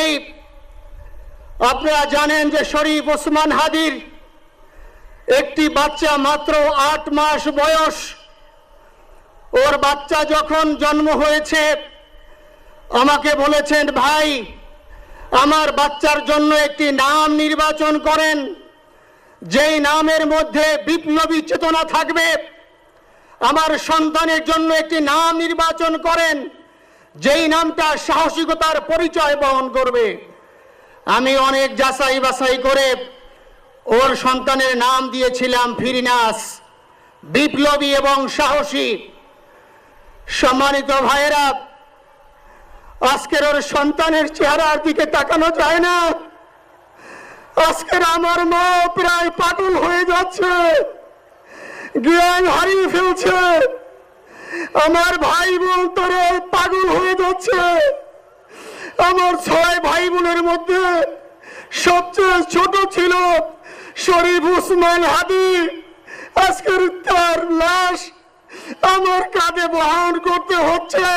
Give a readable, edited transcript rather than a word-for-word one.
এই আপনারা জানেন যে শরীফ ওসমান হাদির একটি বাচ্চা মাত্র 8 মাস বয়স। ওর বাচ্চা যখন জন্ম হয়েছে আমাকে বলেছেন, ভাই আমার বাচ্চার জন্য একটি নাম নির্বাচন করেন, যেই নামের মধ্যে বিপ্লবী চেতনা থাকবে। আমার সন্তানের জন্য একটি নাম নির্বাচন করেন, যেই নামটা সাহসিকতার পরিচয় বহন করবে। আমি অনেক যাচাই বাছাই করে ওর সন্তানের নাম দিয়েছিলাম ফিরিনাস, বিপ্লবী এবং সাহসী। সম্মানিত ভাইয়েরা, আজকের ওর সন্তানের চেহারার দিকে তাকানো যায় না। আজকের আমার মা প্রায় পাগল হয়ে যাচ্ছে, জ্ঞান হারিয়ে ফেলছে। আমার ভাই বোন তারা পাগল হয়ে যাচ্ছে। আমার 6 ভাই বোনের মধ্যে সবচেয়ে ছোট ছিল শরীফ ওসমান হাদি। আজকের তার লাশ আমার কাঁধে বহন করতে হচ্ছে।